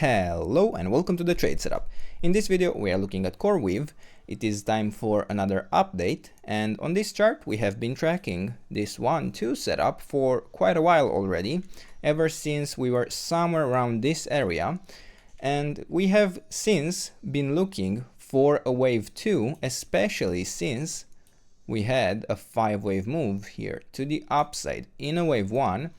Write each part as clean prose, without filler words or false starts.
Hello and welcome to the trade setup. In this video we are looking at CoreWeave. It is time for another update, and on this chart we have been tracking this 1-2 setup for quite a while already, ever since we were somewhere around this area, and we have since been looking for a wave 2, especially since we had a 5-wave move here to the upside in a wave 1.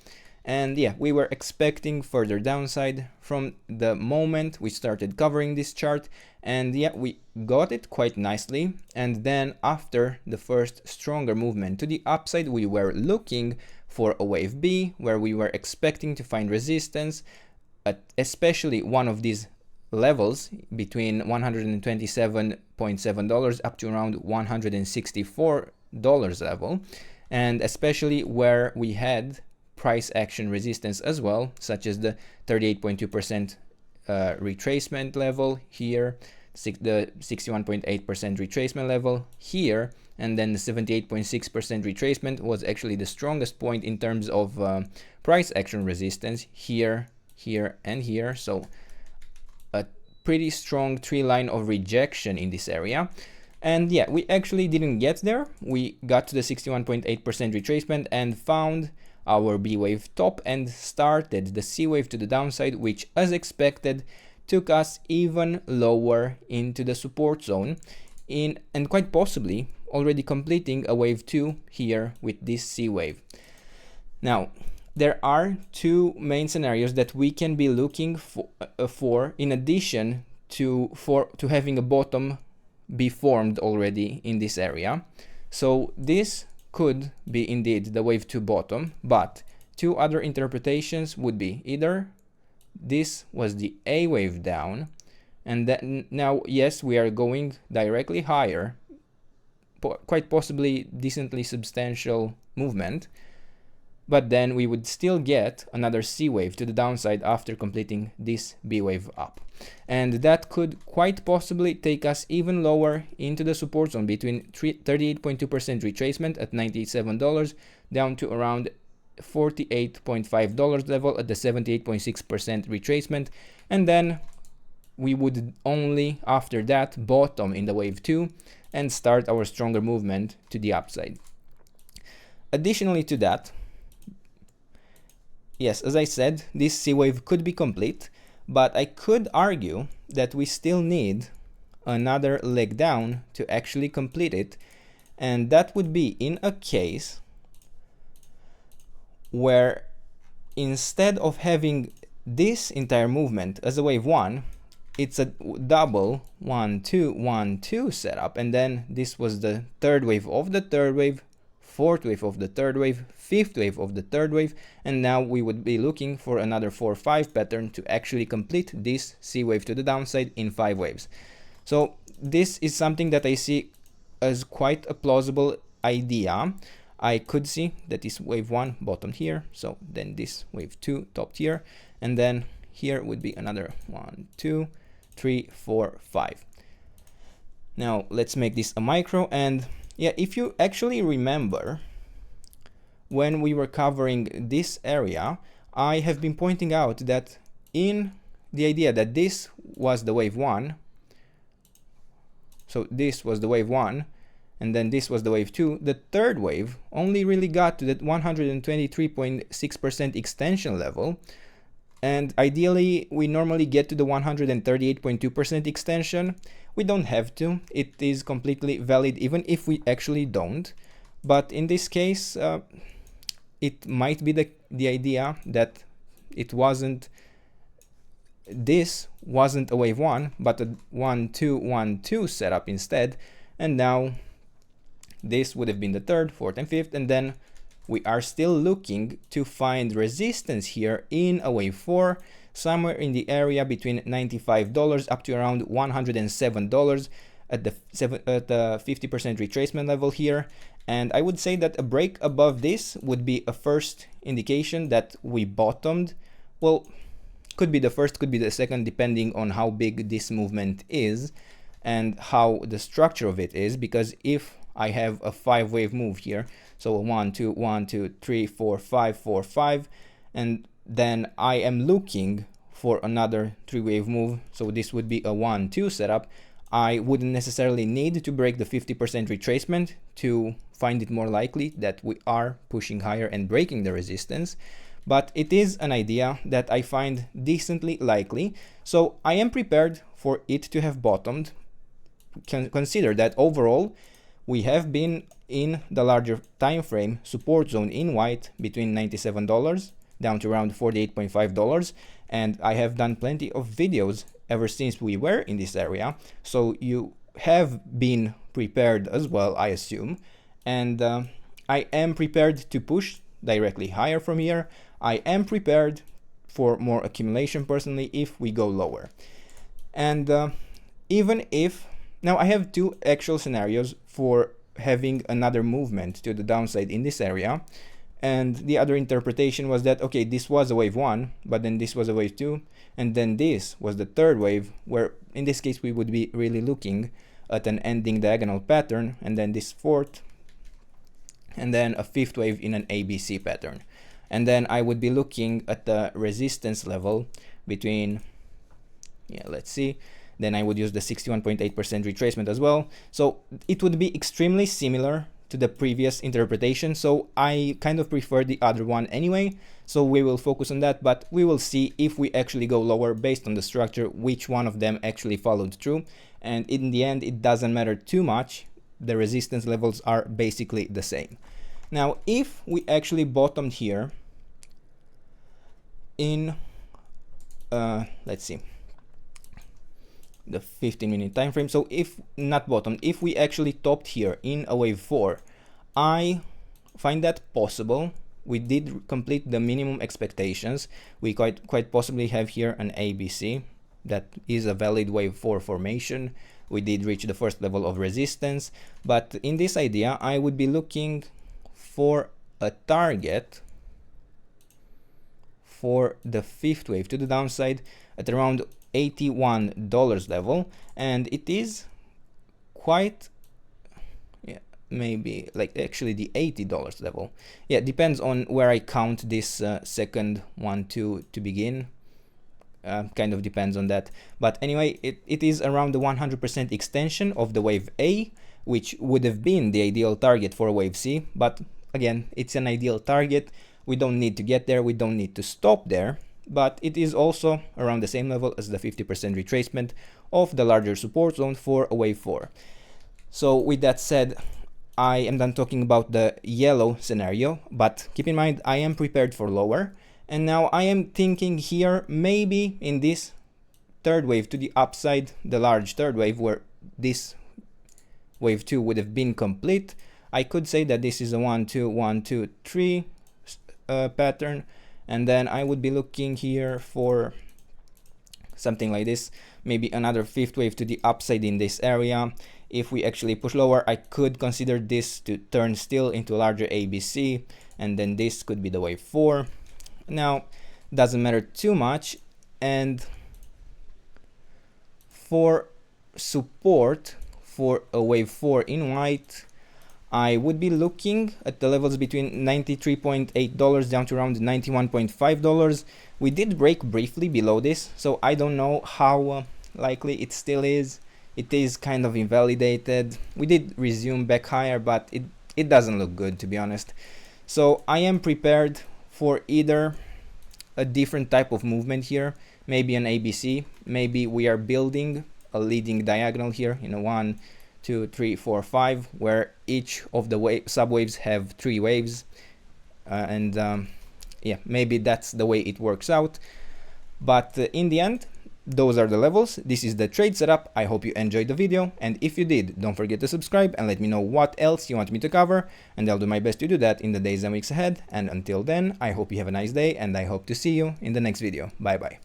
And yeah, we were expecting further downside from the moment we started covering this chart, and yeah, we got it quite nicely. And then after the first stronger movement to the upside, we were looking for a wave B, where we were expecting to find resistance at especially one of these levels between $127.7 up to around $164 level, and especially where we had price action resistance as well, such as the 38.2% retracement level here, the 61.8% retracement level here, and then the 78.6% retracement was actually the strongest point in terms of price action resistance here, here, and here. So a pretty strong tree line of rejection in this area. And yeah, we actually didn't get there. We got to the 61.8% retracement and found our B wave top and started the C wave to the downside, which as expected took us even lower into the support zone and quite possibly already completing a wave 2 here with this C wave. Now there are two main scenarios that we can be looking for in addition to having a bottom be formed already in this area. So this could be indeed the wave 2 bottom, but two other interpretations would be either this was the A wave down, and then now yes, we are going directly higher, quite possibly decently substantial movement, but then we would still get another C wave to the downside after completing this B wave up. And that could quite possibly take us even lower into the support zone between 38.2% retracement at $97 down to around $48.5 level at the 78.6% retracement. And then we would only after that bottom in the wave 2 and start our stronger movement to the upside. Additionally to that, yes, as I said, this C wave could be complete, but I could argue that we still need another leg down to actually complete it, and that would be in a case where instead of having this entire movement as a wave 1, it's a double 1-2-1-2 setup, and then this was the third wave of the third wave, fourth wave of the third wave, fifth wave of the third wave, and now we would be looking for another 4-5 pattern to actually complete this C wave to the downside in 5 waves. So this is something that I see as quite a plausible idea. I could see that this wave 1 bottomed here, so then this wave 2 topped here, and then here would be another 1, 2, 3, 4, 5. Now let's make this a micro, and yeah, if you actually remember, when we were covering this area, I have been pointing out that in the idea that this was the wave 1, so this was the wave 1, and then this was the wave 2, the third wave only really got to that 123.6% extension level, and ideally we normally get to the 138.2% extension. We don't have to, it is completely valid even if we actually don't, but in this case it might be the idea that this wasn't a wave 1 but a 1-2-1-2 setup instead, and now this would have been the third, fourth, and fifth, and then we are still looking to find resistance here in a wave 4, somewhere in the area between $95 up to around $107 at the 50% retracement level here. And I would say that a break above this would be a first indication that we bottomed. Well, could be the first, could be the second, depending on how big this movement is and how the structure of it is, because if I have a 5-wave move here, so a 1, 2, 1, 2, 3, 4, 5, 4, 5, and then I am looking for another 3-wave move. So this would be a 1-2 setup. I wouldn't necessarily need to break the 50% retracement to find it more likely that we are pushing higher and breaking the resistance, but it is an idea that I find decently likely. So I am prepared for it to have bottomed. Consider that overall we have been in the larger time frame support zone in white between $97 down to around $48.5, and I have done plenty of videos ever since we were in this area, so you have been prepared as well, I assume, and I am prepared to push directly higher from here. I am prepared for more accumulation personally if we go lower. And even if now I have two actual scenarios for having another movement to the downside in this area, and the other interpretation was that, okay, this was a wave 1, but then this was a wave 2, and then this was the third wave, where in this case we would be really looking at an ending diagonal pattern, and then this fourth, and then a fifth wave in an ABC pattern. And then I would be looking at the resistance level between, let's see, then I would use the 61.8% retracement as well. So it would be extremely similar to the previous interpretation, so I kind of prefer the other one anyway, so we will focus on that, but we will see if we actually go lower based on the structure which one of them actually followed through, and in the end it doesn't matter too much, the resistance levels are basically the same. Now if we actually bottomed here in let's see, the 15-minute time frame, so if not bottom, if we actually topped here in a wave 4, I find that possible. We did complete the minimum expectations. We quite possibly have here an ABC that is a valid wave 4 formation. We did reach the first level of resistance, but in this idea I would be looking for a target for the fifth wave to the downside at around $81 level, and it is quite, maybe like actually the $80 level. Depends on where I count this second one to begin. Kind of depends on that, but anyway, it is around the 100% extension of the wave A, which would have been the ideal target for wave C, but again, it's an ideal target. We don't need to get there, we don't need to stop there, but it is also around the same level as the 50% retracement of the larger support zone for a wave 4. So with that said, I am done talking about the yellow scenario, but keep in mind I am prepared for lower, and now I am thinking here maybe in this third wave to the upside, the large third wave where this wave 2 would have been complete, I could say that this is a 1 2 1 2 3 pattern, and then I would be looking here for something like this, maybe another fifth wave to the upside in this area. If we actually push lower, I could consider this to turn still into a larger ABC, and then this could be the wave 4. Now doesn't matter too much, and for support for a wave 4 in white, I would be looking at the levels between $93.8 down to around $91.5. We did break briefly below this, so I don't know how likely it still is. It is kind of invalidated. We did resume back higher, but it doesn't look good, to be honest. So I am prepared for either a different type of movement here, maybe an ABC, maybe we are building a leading diagonal here in a 1 2 3 4 5, where each of the subwaves have 3 waves, maybe that's the way it works out. But in the end, those are the levels. This is the trade setup. I hope you enjoyed the video, and if you did, don't forget to subscribe and let me know what else you want me to cover, and I'll do my best to do that in the days and weeks ahead. And until then, I hope you have a nice day, and I hope to see you in the next video. Bye bye.